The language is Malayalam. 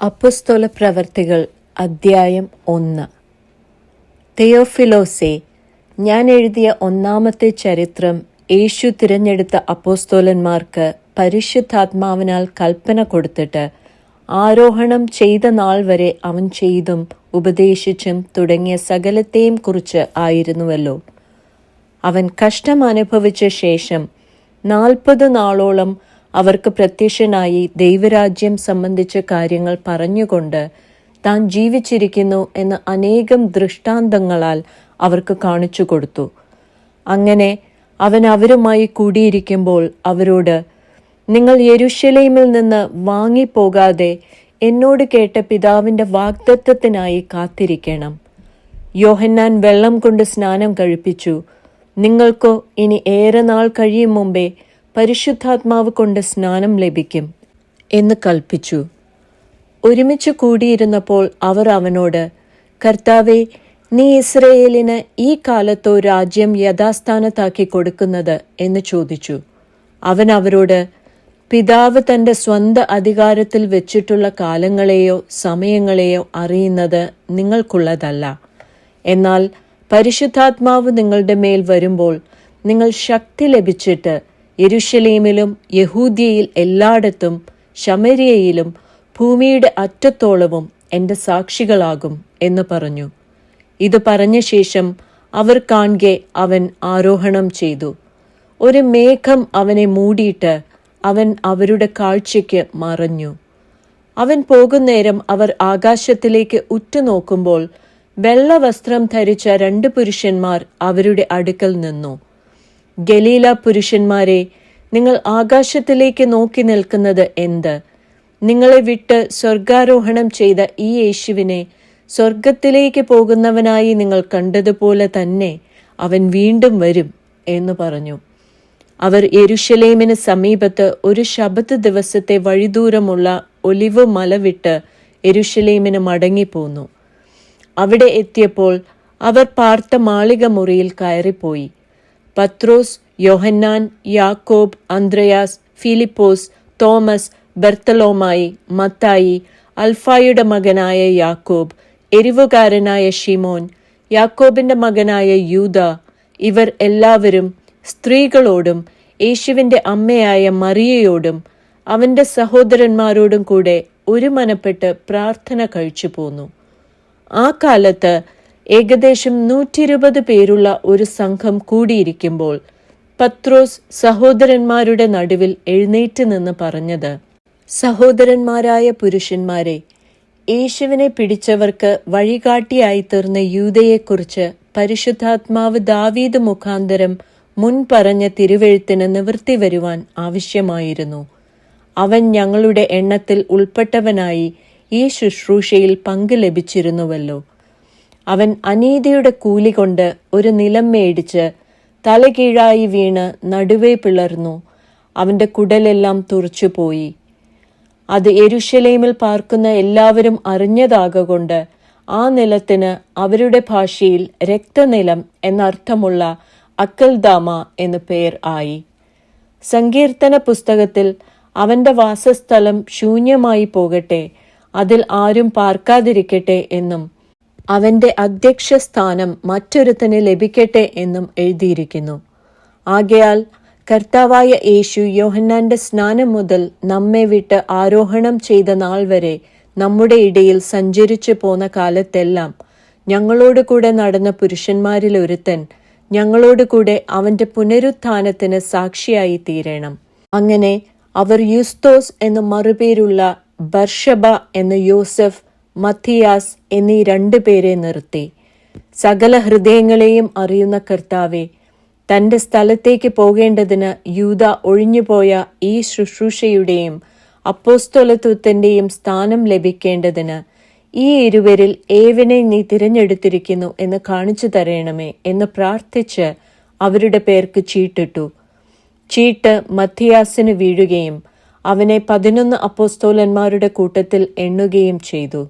അപ്പോസ്തല പ്രവർത്തികൾ അദ്ധ്യായം 1. തെയോഫിലോസേ, ഞാൻ എഴുതിയ ഒന്നാമത്തെ ചരിത്രം യേശു തിരഞ്ഞെടുത്ത അപ്പോസ്തോലന്മാർക്ക് പരിശുദ്ധാത്മാവിനാൽ കൽപ്പന കൊടുത്തിട്ട് ആരോഹണം ചെയ്ത നാൾ വരെ അവൻ ചെയ്തും ഉപദേശിച്ചും തുടങ്ങിയ സകലത്തെയും കുറിച്ച് ആയിരുന്നുവല്ലോ. അവൻ കഷ്ടം അനുഭവിച്ച ശേഷം 40 നാളോളം അവർക്ക് പ്രത്യക്ഷനായി ദൈവരാജ്യം സംബന്ധിച്ച കാര്യങ്ങൾ പറഞ്ഞുകൊണ്ട് താൻ ജീവിച്ചിരിക്കുന്നു എന്ന് അനേകം ദൃഷ്ടാന്തങ്ങളാൽ അവർക്ക് കാണിച്ചു കൊടുത്തു. അങ്ങനെ അവൻ അവരുമായി കൂടിയിരിക്കുമ്പോൾ അവരോട്, നിങ്ങൾ യെരൂശലേമിൽ നിന്ന് വാങ്ങിപ്പോകാതെ എന്നോട് കേട്ട പിതാവിൻ്റെ വാഗ്ദത്തത്തിനായി കാത്തിരിക്കണം. യോഹന്നാൻ വെള്ളം കൊണ്ട് സ്നാനം കഴിപ്പിച്ചു. നിങ്ങൾക്കോ ഇനി ഏറെ നാൾ കഴിയും മുമ്പേ പരിശുദ്ധാത്മാവ് കൊണ്ട് സ്നാനം ലഭിക്കും എന്ന് കൽപ്പിച്ചു. ഒരുമിച്ച് കൂടിയിരുന്നപ്പോൾ അവർ അവനോട്, കർത്താവേ, നീ ഇസ്രയേലിന് ഈ കാലത്തോ രാജ്യം യഥാസ്ഥാനത്താക്കി കൊടുക്കുന്നത് എന്ന് ചോദിച്ചു. അവൻ അവരോട്, പിതാവ് തൻ്റെ സ്വന്തം അധികാരത്തിൽ വെച്ചിട്ടുള്ള കാലങ്ങളെയോ സമയങ്ങളെയോ അറിയുന്നത് നിങ്ങൾക്കുള്ളതല്ല. എന്നാൽ പരിശുദ്ധാത്മാവ് നിങ്ങളുടെ മേൽ വരുമ്പോൾ നിങ്ങൾ ശക്തി ലഭിച്ചിട്ട് യെരൂശലേമിലും യഹൂദ്യയിൽ എല്ലായിടത്തും ശമര്യയിലും ഭൂമിയുടെ അറ്റത്തോളവും എൻ്റെ സാക്ഷികളാകും എന്ന് പറഞ്ഞു. ഇത് പറഞ്ഞ ശേഷം അവർ കാൺകെ അവൻ ആരോഹണം ചെയ്തു. ഒരു മേഘം അവനെ മൂടിയിട്ട് അവൻ അവരുടെ കാഴ്ചയ്ക്ക് മറഞ്ഞു. അവൻ പോകുന്നേരം അവർ ആകാശത്തിലേക്ക് ഉറ്റുനോക്കുമ്പോൾ വെള്ളവസ്ത്രം ധരിച്ച 2 പുരുഷന്മാർ അവരുടെ അടുക്കൽ നിന്നു. ഗലീല പുരുഷന്മാരെ, നിങ്ങൾ ആകാശത്തിലേക്ക് നോക്കി നിൽക്കുന്നത് എന്ത്? നിങ്ങളെ വിട്ട് സ്വർഗാരോഹണം ചെയ്ത ഈ യേശുവിനെ സ്വർഗത്തിലേക്ക് പോകുന്നവനായി നിങ്ങൾ കണ്ടതുപോലെ തന്നെ അവൻ വീണ്ടും വരും എന്ന് പറഞ്ഞു. അവർ യെരൂശലേമിന് സമീപത്ത് ഒരു ശബ്ബത്ത് ദിവസത്തെ വഴിദൂരമുള്ള ഒലിവ് മല വിട്ട് യെരൂശലേമിന് മടങ്ങിപ്പോന്നു. അവിടെ എത്തിയപ്പോൾ അവർ പാർത്ത മാളിക മുറിയിൽ കയറിപ്പോയി. പത്രോസ്, യോഹന്നാൻ, യാക്കോബ്, അന്ത്രയാസ്, ഫിലിപ്പോസ്, തോമസ്, ബർത്തലോമായി, മത്തായി, അൽഫായുടെ മകനായ യാക്കോബ്, എരിവുകാരനായ ഷിമോൻ, യാക്കോബിന്റെ മകനായ യൂദ, ഇവർ എല്ലാവരും സ്ത്രീകളോടും യേശുവിന്റെ അമ്മയായ മറിയയോടും അവന്റെ സഹോദരന്മാരോടും കൂടെ ഒരു മനപ്പെട്ട് പ്രാർത്ഥന കഴിച്ചു പോന്നു. ആ കാലത്ത് ഏകദേശം 120 പേരുള്ള ഒരു സംഘം കൂടിയിരിക്കുമ്പോൾ പത്രോസ് സഹോദരന്മാരുടെ നടുവിൽ എഴുന്നേറ്റ് നിന്ന് പറഞ്ഞത്, സഹോദരന്മാരായ പുരുഷന്മാരെ, യേശുവിനെ പിടിച്ചവർക്ക് വഴികാട്ടിയായി തീർന്ന യൂദയെക്കുറിച്ച് പരിശുദ്ധാത്മാവ് ദാവീദ് മുഖാന്തരം മുൻ പറഞ്ഞ തിരുവെഴുത്തിന് നിവൃത്തി വരുവാൻ ആവശ്യമായിരുന്നു. അവൻ ഞങ്ങളുടെ എണ്ണത്തിൽ ഉൾപ്പെട്ടവനായി ഈ ശുശ്രൂഷയിൽ പങ്ക് ലഭിച്ചിരുന്നുവല്ലോ. അവൻ അനീതിയുടെ കൂലി കൊണ്ട് ഒരു നിലം മേടിച്ച് തലകീഴായി വീണ് നടുവേ പിളർന്നു. അവന്റെ കുടലെല്ലാം തുറച്ചുപോയി. അത് യെരൂശലേമിൽ പാർക്കുന്ന എല്ലാവരും അറിഞ്ഞതാകൊണ്ട് ആ നിലത്തിന് അവരുടെ ഭാഷയിൽ രക്തനിലം എന്നർത്ഥമുള്ള അക്കൽദാമ എന്നു പേർ ആയി. സങ്കീർത്തന പുസ്തകത്തിൽ അവന്റെ വാസസ്ഥലം ശൂന്യമായി പോകട്ടെ, അതിൽ ആരും പാർക്കാതിരിക്കട്ടെ എന്നും അവന്റെ അധ്യക്ഷ സ്ഥാനം മറ്റൊരുത്തന് ലഭിക്കട്ടെ എന്നും എഴുതിയിരിക്കുന്നു. ആകയാൽ കർത്താവായ യേശു യോഹന്നാന്റെ സ്നാനം മുതൽ നമ്മെ വിട്ട് ആരോഹണം ചെയ്ത നാൾ വരെ നമ്മുടെ ഇടയിൽ സഞ്ചരിച്ചു പോന്ന കാലത്തെല്ലാം ഞങ്ങളോടുകൂടെ നടന്ന പുരുഷന്മാരിൽ ഒരുത്തൻ ഞങ്ങളോടുകൂടെ അവന്റെ പുനരുത്ഥാനത്തിന് സാക്ഷിയായി തീരണം. അങ്ങനെ അവർ യുസ്തോസ് എന്നു മറുപേരുള്ള ബർഷബ എന്ന യോസഫ്, മത്തിയാസ് എന്നീ 2 പേരെ നിർത്തി. സകല ഹൃദയങ്ങളെയും അറിയുന്ന കർത്താവെ, തന്റെ സ്ഥലത്തേക്ക് പോകേണ്ടതിന് യൂദ ഒഴിഞ്ഞുപോയ ഈ ശുശ്രൂഷയുടെയും അപ്പോസ്തലത്വത്തിന്റെയും സ്ഥാനം ലഭിക്കേണ്ടതിന് ഈ ഇരുവരിൽ ഏവനെ നീ തിരഞ്ഞെടുത്തിരിക്കുന്നു എന്ന് കാണിച്ചു തരണമേ എന്ന് പ്രാർത്ഥിച്ച് അവരുടെ പേർക്ക് ചീട്ടിട്ടു. ചീട്ട് മത്തിയാസിന് വീഴുകയും അവനെ 11 അപ്പോസ്തോലന്മാരുടെ കൂട്ടത്തിൽ എണ്ണുകയും ചെയ്തു.